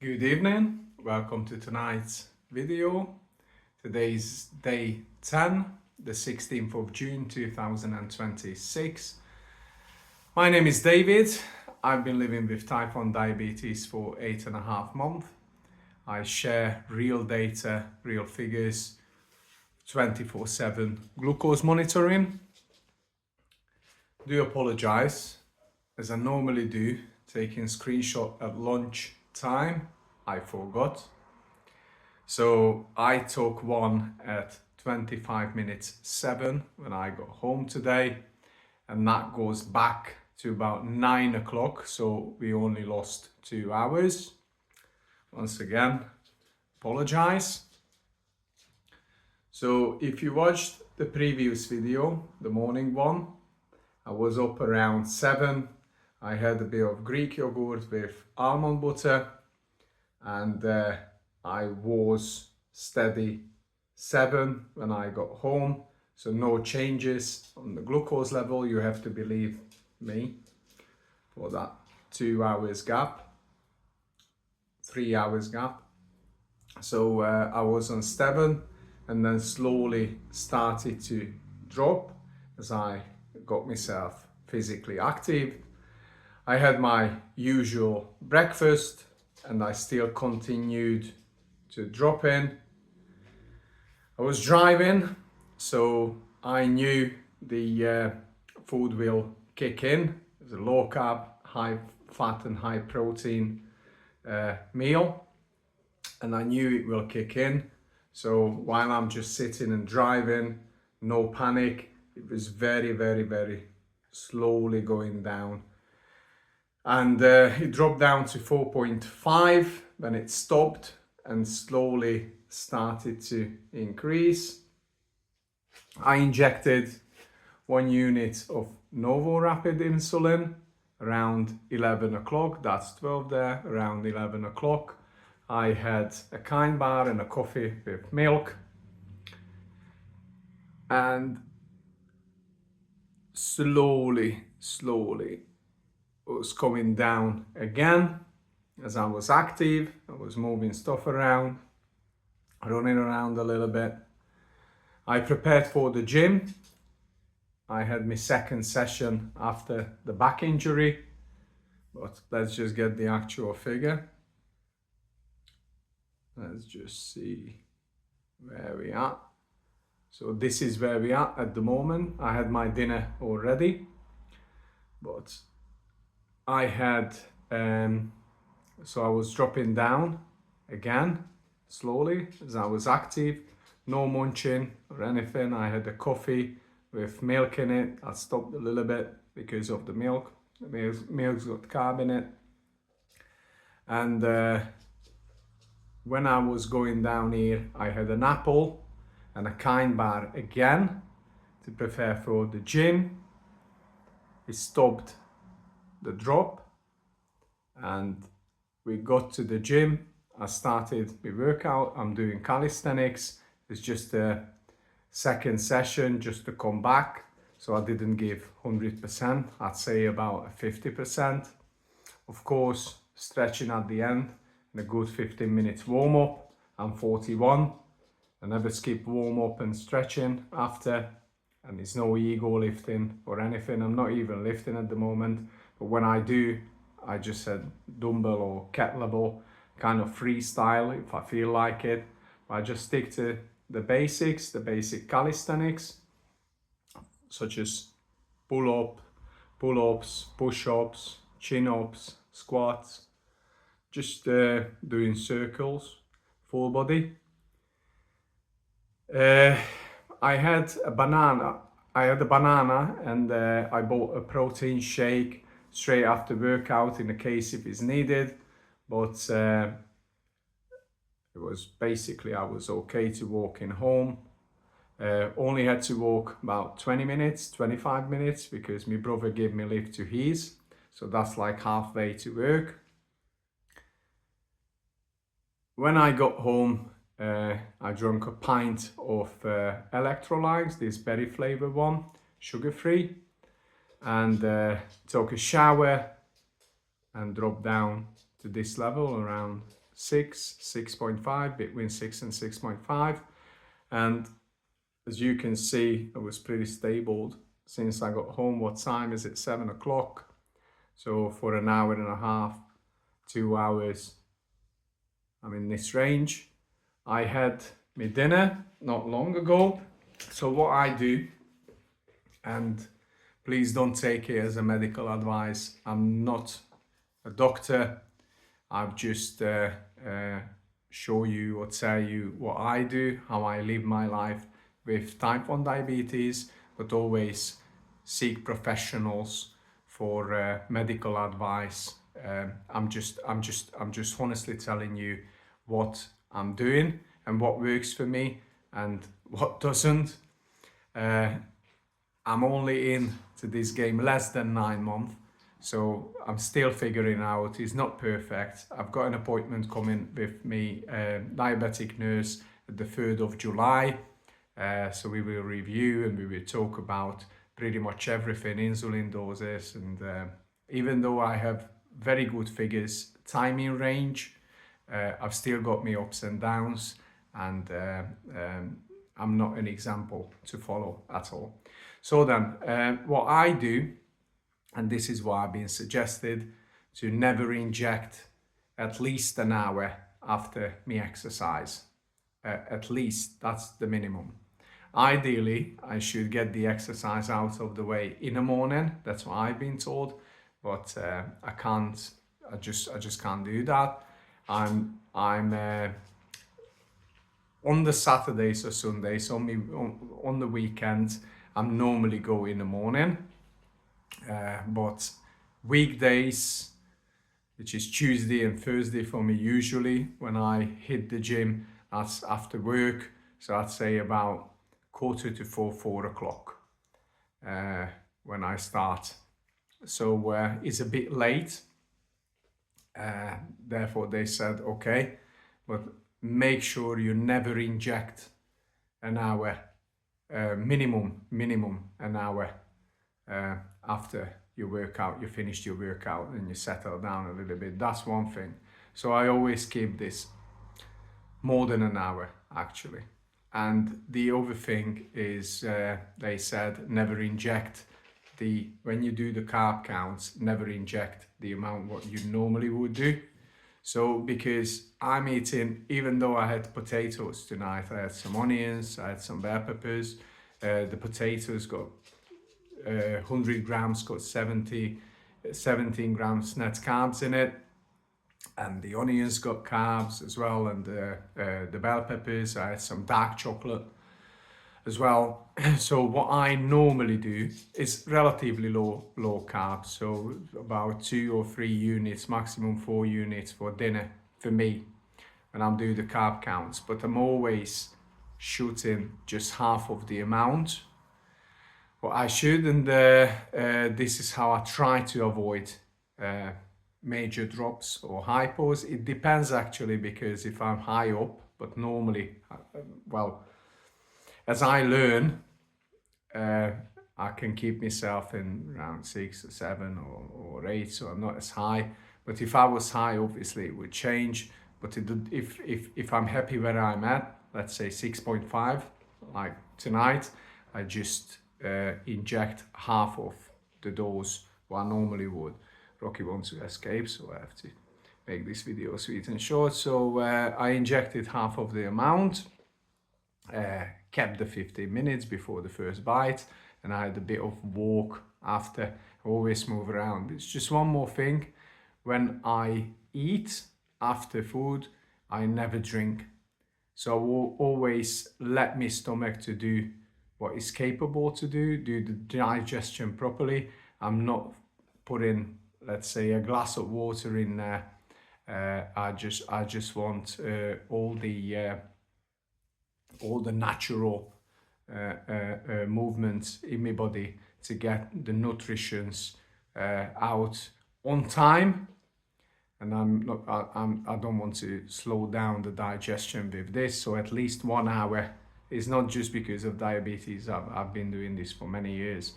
Good evening, welcome to tonight's video. Today is day 10, the 16th of June 2026. My name is David. I've been living with type 1 diabetes for 8.5 months. I share real data, real figures, 24/7 glucose monitoring. Do apologize, as I normally do, taking screenshot at lunch time. I forgot. So I took one at 25 minutes 7 when I got home today, and that goes back to about 9 o'clock, so we only lost 2 hours. Once again, apologize. So if you watched the previous video, the morning one, I was up around 7. I had a bit of Greek yogurt with almond butter, and I was steady 7 when I got home. So no changes on the glucose level. You have to believe me for that 2 hours gap, 3 hours gap. So I was on 7 and then slowly started to drop as I got myself physically active. I had my usual breakfast and I still continued to drop in. I was driving, so I knew the food will kick in. It's a low carb, high fat and high protein meal, and I knew it will kick in. So while I'm just sitting and driving, no panic, it was very slowly going down. And it dropped down to 4.5, then it stopped and slowly started to increase. I injected 1 unit of Novo Rapid insulin around 11 o'clock, that's 12 there, around 11 o'clock. I had a kind bar and a coffee with milk, and slowly was coming down again as I was active. I was moving stuff around, running around a little bit. I prepared for the gym. I had my second session after the back injury, but let's just get the actual figure. Let's just see where we are. So this is where we are at the moment. I had my dinner already, but I had, so I was dropping down again, slowly, as I was active, no munching or anything. I had a coffee with milk in it. I stopped a little bit because of the milk. The milk's got carb in it. And when I was going down here, I had an apple and a kind bar again to prepare for the gym. It stopped the drop and we got to the gym. I started my workout. I'm doing calisthenics. It's just a second session just to come back, so I didn't give 100%. I'd say about a 50%. Of course, stretching at the end and a good 15 minutes warm up. I'm 41. I never skip warm up and stretching after, and it's no ego lifting or anything. I'm not even lifting at the moment, but when I do, I just said dumbbell or kettlebell, kind of freestyle if I feel like it. I just stick to the basics, the basic calisthenics, such as pull-ups, push-ups, chin-ups, squats, just doing circles, full body. I had a banana and I bought a protein shake straight after workout in the case if it's needed, but it was basically, I was okay to walking home. Only had to walk about 20 minutes, 25 minutes because my brother gave me a lift to his, so that's like halfway to work. When I got home, I drank a pint of electrolytes, this berry flavor one, sugar-free, and took a shower and dropped down to this level around 6.5, between 6 and 6.5. And as you can see, I was pretty stable since I got home. What time is it? 7 o'clock. So for an hour and a half, 2 hours, I'm in this range. I had my dinner not long ago. So what I do, and please don't take it as a medical advice, I'm not a doctor. I've just show you or tell you what I do, how I live my life with type 1 diabetes, but always seek professionals for medical advice. I'm just honestly telling you what I'm doing and what works for me and what doesn't. I'm only in to this game less than 9 months, so I'm still figuring out. It's not perfect. I've got an appointment coming with me diabetic nurse at the 3rd of July. So we will review and we will talk about pretty much everything, insulin doses, and even though I have very good figures, timing range, I've still got me ups and downs, and I'm not an example to follow at all. So then, what I do, and this is what I've been suggested, to never inject at least an hour after me exercise. At least, that's the minimum. Ideally, I should get the exercise out of the way in the morning. That's what I've been told, but I can't. I just can't do that. I'm on the Saturdays or Sundays, on the weekends, I'm normally go in the morning, but weekdays, which is Tuesday and Thursday for me usually, when I hit the gym, that's after work. So I'd say about 3:45, 4 o'clock when I start. So it's a bit late. Therefore they said, okay, but make sure you never inject an hour, minimum an hour after your workout. You finished your workout and you settle down a little bit. That's one thing. So I always keep this more than an hour actually. And the other thing is they said never inject when you do the carb counts, never inject the amount what you normally would do. So because I'm eating, even though I had potatoes tonight, I had some onions, I had some bell peppers. The potatoes got 100 grams, got 17 grams net carbs in it. And the onions got carbs as well, and the bell peppers, I had some dark chocolate as well. So what I normally do is relatively low carb, so about 2 or 3 units, maximum 4 units for dinner for me when I'm doing the carb counts. But I'm always shooting just half of the amount what I should, and this is how I try to avoid major drops or hypos. It depends actually, because if I'm high up, but normally, well, as I learn, I can keep myself in around 6 or 7 or 8, so I'm not as high. But if I was high, obviously it would change. But if I'm happy where I'm at, let's say 6.5, like tonight, I just inject half of the dose what I normally would. Rocky wants to escape, so I have to make this video sweet and short. So I injected half of the amount, kept the 15 minutes before the first bite, and I had a bit of walk after. I always move around. It's just one more thing. When I eat after food, I never drink. So I will always let my stomach to do what it's capable to do the digestion properly. I'm not putting, let's say, a glass of water in there. I just want all the natural movements in my body to get the nutrients out on time. And I don't want to slow down the digestion with this. So at least 1 hour is not just because of diabetes. I've been doing this for many years.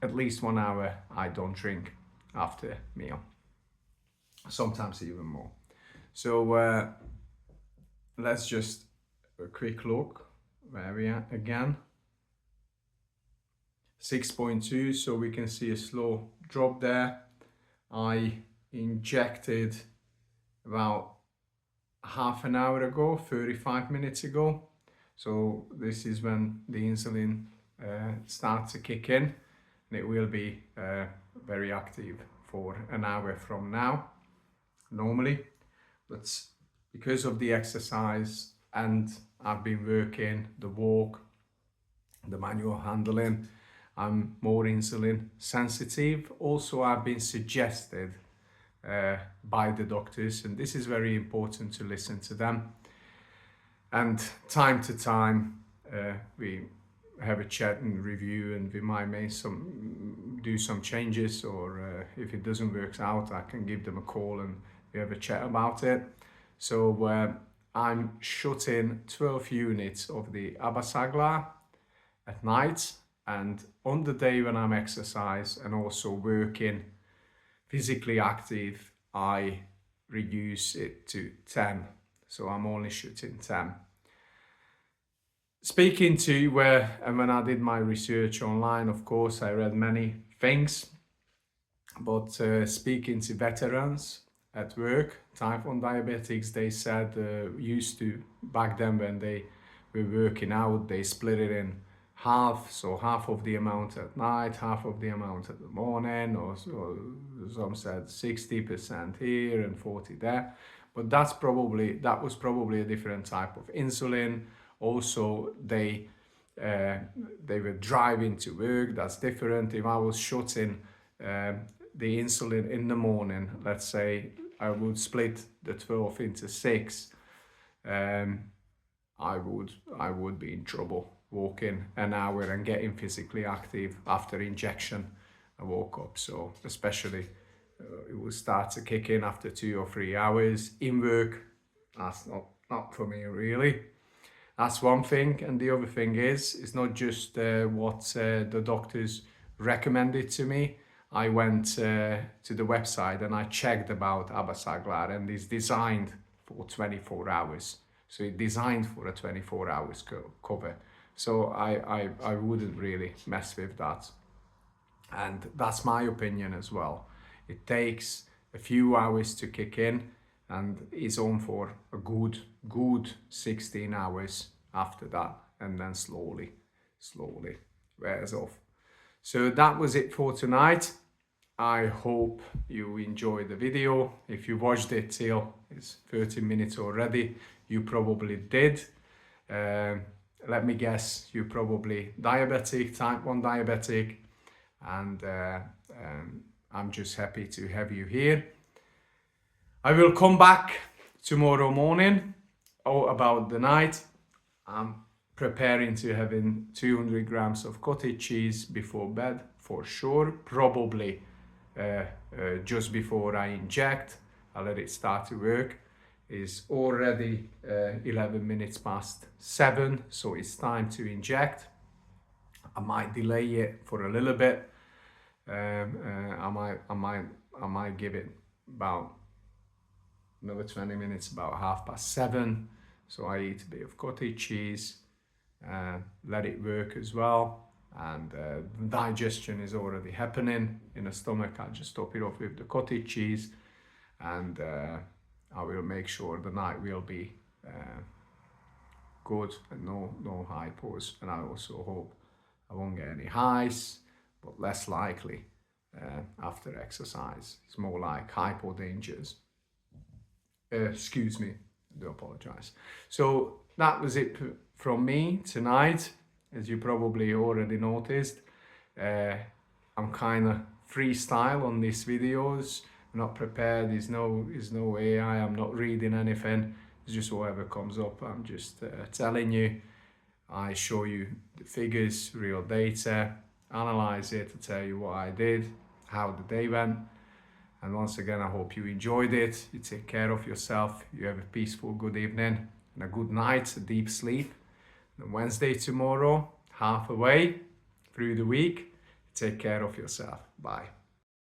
At least 1 hour I don't drink after meal. Sometimes even more. So let's just a quick look where we are again. 6.2, so we can see a slow drop there. I injected about half an hour ago, 35 minutes ago. So this is when the insulin starts to kick in, and it will be very active for an hour from now normally. But because of the exercise, and I've been working the walk, the manual handling, I'm more insulin sensitive. Also, I've been suggested by the doctors, and this is very important to listen to them. And time to time, we have a chat and review, and we might do some changes, or if it doesn't work out, I can give them a call and we have a chat about it. So I'm shooting 12 units of the Abasaglar at night, and on the day when I'm exercise and also working physically active, I reduce it to 10. So I'm only shooting 10. Speaking to and when I did my research online, of course, I read many things, but speaking to veterans at work, type 1 diabetics, they said used to, back then when they were working out, they split it in half, so half of the amount at night, half of the amount at the morning, or some said 60% here and 40 there. But that was probably a different type of insulin. Also, they were driving to work. That's different. If I was shooting the insulin in the morning, let's say I would split the 12 into 6, I would be in trouble walking an hour and getting physically active after injection. I woke up, so especially it will start to kick in after 2 or 3 hours in work. That's not for me really. That's one thing, and the other thing is, it's not just what the doctors recommended to me. I went to the website and I checked about Abasaglar, and it's designed for 24 hours. So it's designed for a 24 hours cover. So I wouldn't really mess with that. And that's my opinion as well. It takes a few hours to kick in, and is on for a good 16 hours after that, and then slowly wears off. So that was it for tonight. I hope you enjoyed the video. If you watched it till it's 30 minutes already, you probably did. Let me guess, you're probably diabetic, type 1 diabetic, and I'm just happy to have you here. I will come back tomorrow morning about the night. I'm preparing to having 200 grams of cottage cheese before bed for sure, probably just before I inject. I'll let it start to work. It's already 11 minutes past 7, so it's time to inject. I might delay it for a little bit. I might give it about another 20 minutes, about 7:30. So I eat a bit of cottage cheese, let it work as well, and digestion is already happening in the stomach. I'll just top it off with the cottage cheese, and I will make sure the night will be good and no hypos. And I also hope I won't get any highs, but less likely after exercise. It's more like hypo dangers. Excuse me, I do apologize. So that was it from me tonight. As you probably already noticed, I'm kind of freestyle on these videos. I'm not prepared. There's no AI. I'm not reading anything. It's just whatever comes up. I'm just telling you. I show you the figures, real data, analyze it to tell you what I did, how the day went. And once again, I hope you enjoyed it. You take care of yourself. You have a peaceful good evening and a good night, a deep sleep. And Wednesday tomorrow, half away through the week. Take care of yourself. Bye.